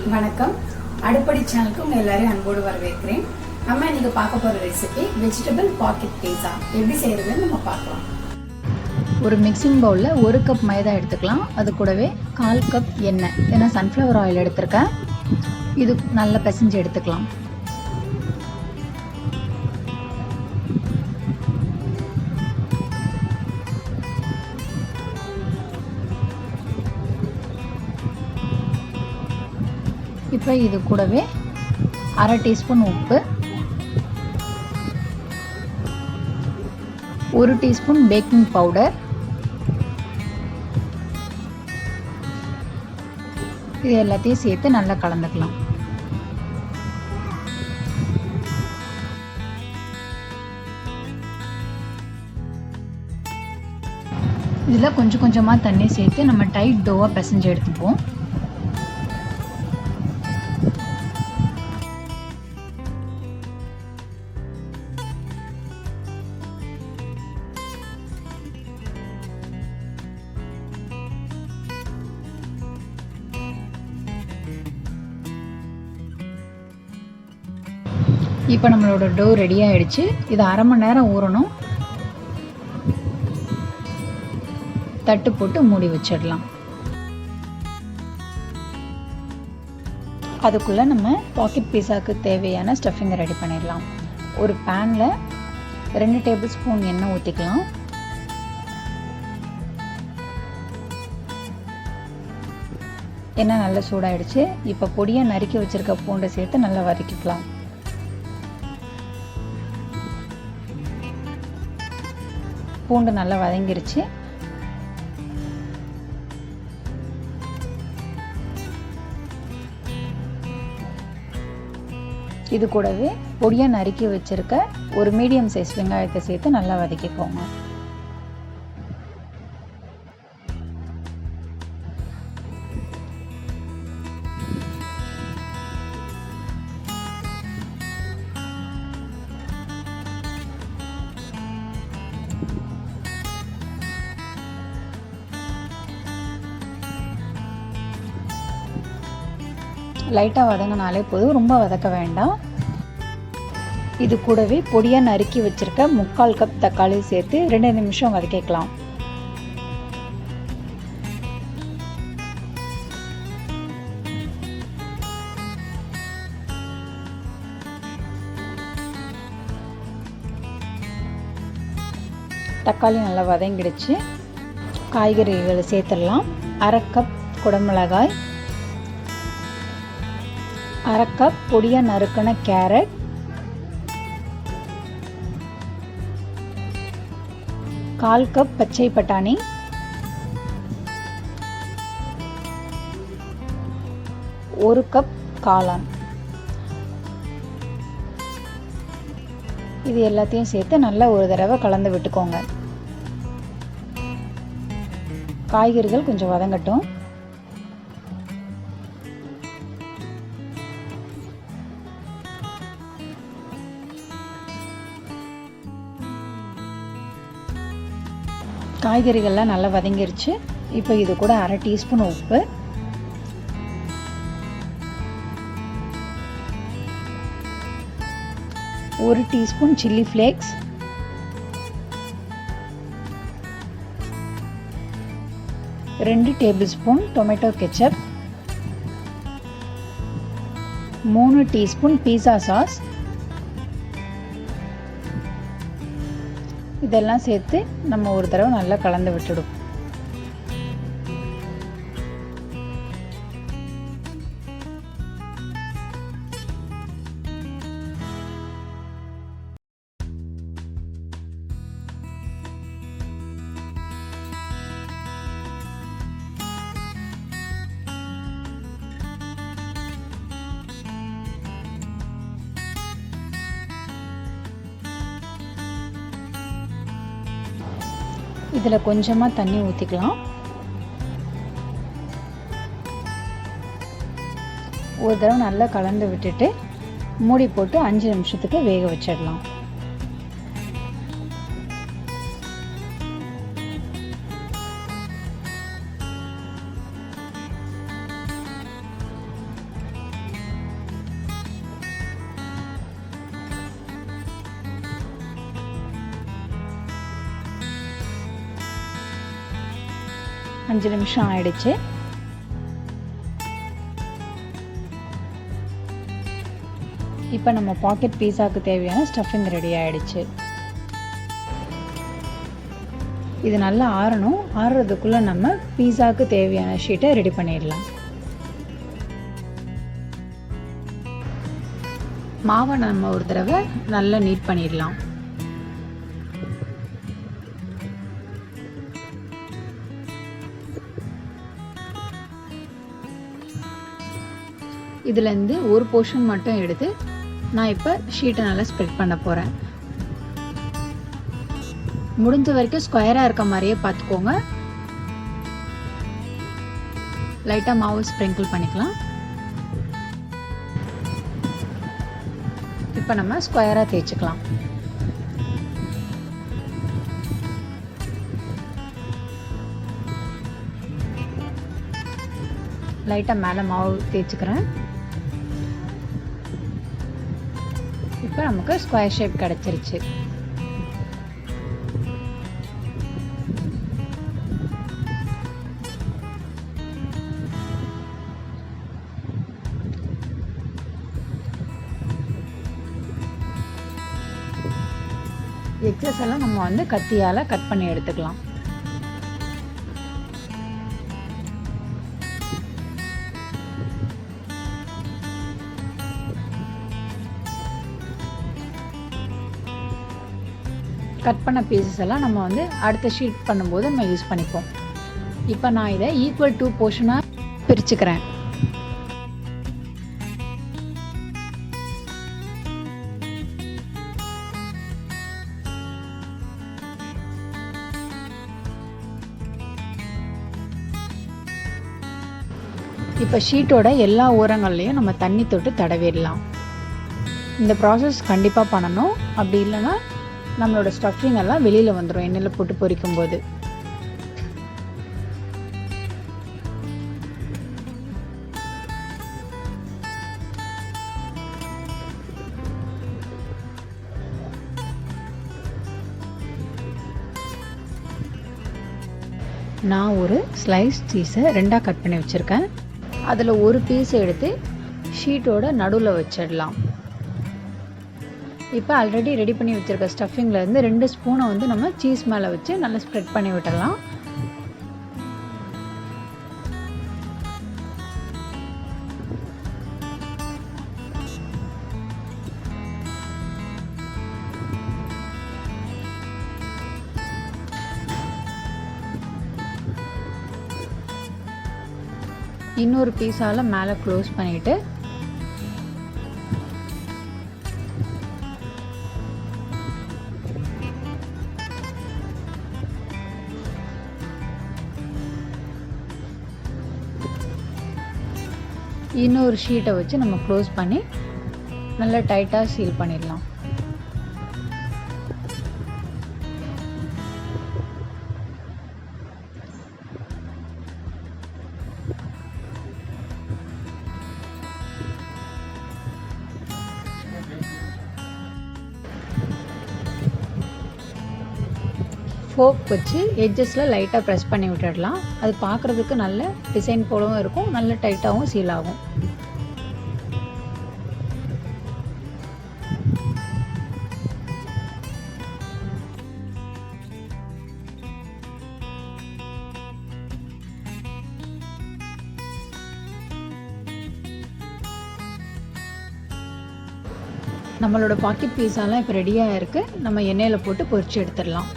வணக்கம். அடுப்படி சேனலுக்கு உங்க எல்லாரையும் அன்போடு வரவேற்கிறேன். நம்ம இன்னைக்கு பார்க்க போற ரெசிபி வெஜிடபிள் பாக்கெட் பீஸா. எப்படி செய்யறதுன்னு நம்ம பார்க்கலாம். ஒரு மிக்சிங் பவுலில் 1 கப் மைதா எடுத்துக்கலாம். அது கூடவே 1/4 கப் எண்ணெய், ஏன்னா சன்ஃப்ளவர் ஆயில் எடுத்திருக்கேன். இது நல்லா பிசைஞ்சு எடுத்துக்கலாம். இப்போ இது கூடவே 1/2 டீஸ்பூன் உப்பு, 1 டீஸ்பூன் பேக்கிங் பவுடர், இது எல்லாத்தையும் சேர்த்து நல்லா கலந்துக்கலாம். இதில் கொஞ்சம் கொஞ்சமாக தண்ணி சேர்த்து நம்ம டைட் டோவாக பிசைஞ்சு எடுத்துப்போம். இப்போ நம்மளோட டோ ரெடி ஆகிடுச்சு. இது 1/2 மணி நேரம் ஊறணும். தட்டு போட்டு மூடி வச்சிடலாம். அதுக்குள்ளே நம்ம பாக்கெட் பீஸாவுக்கு தேவையான ஸ்டஃபிங்கை ரெடி பண்ணிடலாம். ஒரு பேனில் 2 டேபிள் ஸ்பூன் எண்ணெய் ஊற்றிக்கலாம். எண்ணெய் நல்லா சூடாயிடுச்சு. இப்போ பொடியாக நறுக்கி வச்சுருக்க பூண்டை சேர்த்து நல்லா வதக்கிக்கலாம். பூண்டு நல்லா வதங்கிருச்சு. இது கூடவே பொடியாக நறுக்கி வச்சிருக்க ஒரு மீடியம் சைஸ் வெங்காயத்தை சேர்த்து நல்லா வதக்கிக்கோங்க. லைட்டாக வதங்கினாலே போதும், ரொம்ப வதக்க வேண்டாம். இது கூடவே பொடியாக நறுக்கி வச்சுருக்க 3/4 கப் தக்காளி சேர்த்து 2 நிமிஷம் வதக்கிக்கலாம். தக்காளி நல்லா வதங்கிடுச்சு. காய்கறிகளை சேர்த்துடலாம். 1/2 கப் குடமிளகாய், 1/2 கப் பொடியாக நறுக்கின கேரட், 1/4 கப் பச்சை பட்டாணி, 1 கப் காளான். இது எல்லாத்தையும் சேர்த்து நல்லா ஒரு தடவை கலந்து விட்டுக்கோங்க. காய்கறிகள் கொஞ்சம் வதங்கட்டும். காய்கறிகள்லாம் நல்லா வதங்கிருச்சு. இப்போ இது கூட 1/2 டீஸ்பூன் உப்பு, 1 teaspoon chilli flakes, 2 table spoon tomato ketchup, 3 teaspoon பீஸா சாஸ், இதெல்லாம் சேர்த்து நம்ம ஒரு தடவை நல்லா கலந்து விட்டுடும். இதில் கொஞ்சமாக தண்ணி ஊற்றிக்கலாம். ஒரு தடவை நல்லா கலந்து விட்டுட்டு மூடி போட்டு 5 நிமிஷத்துக்கு வேக வச்சிடலாம். 5 நிமிஷம் ஆயிடுச்சு. இப்போ நம்ம பாக்கெட் பீஸாவுக்கு தேவையான ஸ்டஃபிங் ரெடி ஆயிடுச்சு. இது நல்லா ஆறணும். ஆறுறதுக்குள்ளே நம்ம பீஸாவுக்கு தேவையான ஷீட்டை ரெடி பண்ணிடலாம். மாவை நம்ம ஒரு தடவை நல்லா நீட் பண்ணிடலாம். இதுலேருந்து ஒரு போர்ஷன் மட்டும் எடுத்து நான் இப்போ ஷீட்டை நல்லா ஸ்ப்ரெட் பண்ண போகிறேன். முடிஞ்ச வரைக்கும் ஸ்கொயராக இருக்க மாதிரியே பார்த்துக்கோங்க. லைட்டாக மாவு ஸ்ப்ரிங்கிள் பண்ணிக்கலாம். இப்போ நம்ம ஸ்கொயராக தேய்ச்சிக்கலாம். லைட்டாக மேலே மாவு தேய்ச்சிக்கிறேன். இப்போ நமக்கு ஸ்கொயர் ஷேப் கிடச்சிருச்சு. எக்ஸஸ் எல்லாம் நம்ம வந்து கத்தியால் கட் பண்ணி எடுத்துக்கலாம். கட் பண்ண பீசஸ் எல்லாம் நம்ம வந்து அடுத்த ஷீட் பண்ணும்போது நம்ம யூஸ் பண்ணிப்போம். இப்போ நான் இதை ஈக்குவல் 2 போர்ஷனாக பிரிச்சுக்கிறேன். இப்போ ஷீட்டோட எல்லா ஓரங்கள்லையும் நம்ம தண்ணி தொட்டு தடவிடலாம். இந்த ப்ராசஸ் கண்டிப்பாக பண்ணணும். அப்படி இல்லைன்னா நம்மளோட ஸ்டஃபிங் எல்லாம் வெளியில் வந்துடும் எண்ணெயில் போட்டு பொரிக்கும் போது. நான் ஒரு ஸ்லைஸ் சீஸை 2ஆக கட் பண்ணி வச்சுருக்கேன். அதில் ஒரு பீஸை எடுத்து ஷீட்டோட நடுவில் வச்சிடலாம். இப்போ ஆல்ரெடி ரெடி பண்ணி வச்சுருக்க ஸ்டஃபிங்லேருந்து 2 ஸ்பூனை வந்து நம்ம சீஸ் மேலே வச்சு நல்லா ஸ்ப்ரெட் பண்ணி விட்டுடலாம். இன்னொரு பீஸால் மேலே க்ளோஸ் பண்ணிவிட்டு இன்னொரு ஷீட்டை வச்சு நம்ம க்ளோஸ் பண்ணி நல்லா டைட்டாக சீல் பண்ணிடலாம். ஃபோக் வச்சு எட்ஜஸில் லைட்டாக ப்ரெஸ் பண்ணி விட்டுடலாம். அது பார்க்குறதுக்கு நல்ல டிசைன் போலவும் இருக்கும், நல்ல டைட்டாகவும் சீல் ஆகும். நம்மளோட பாக்கெட் பீஸாலாம் இப்போ ரெடியாக இருக்குது. நம்ம எண்ணெயில் போட்டு பொரிச்சு எடுத்துடலாம்.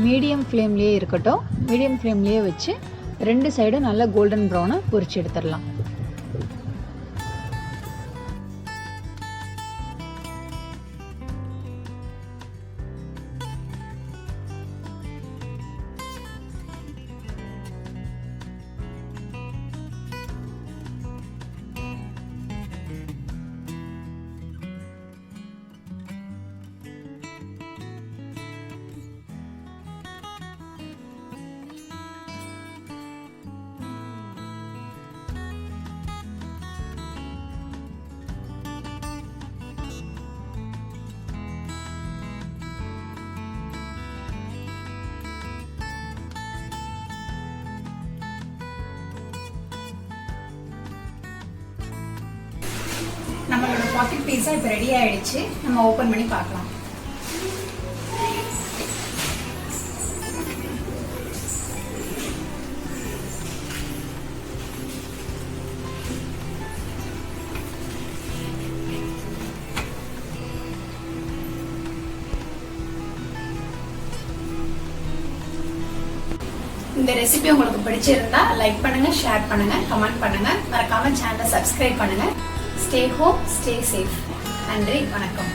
மீடியம் ஃப்ளேம்லேயே இருக்கட்டும். மீடியம் ஃப்ளேம்லேயே வச்சு 2 சைடும் நல்லா கோல்டன் ப்ரௌனாக பொரிச்சு எடுத்துடலாம். பாக்கெட் பீஸா இப்போ ரெடி ஆயிடுச்சு. நம்ம ஓபன் பண்ணி பார்க்கலாம். இந்த ரெசிபி உங்களுக்கு பிடிச்சிருந்தா லைக் பண்ணுங்க, ஷேர் பண்ணுங்க, கமெண்ட் பண்ணுங்க. மறக்காம சேனலை சப்ஸ்கிரைப் பண்ணுங்க. Stay home, stay safe. நன்றி, வணக்கம்.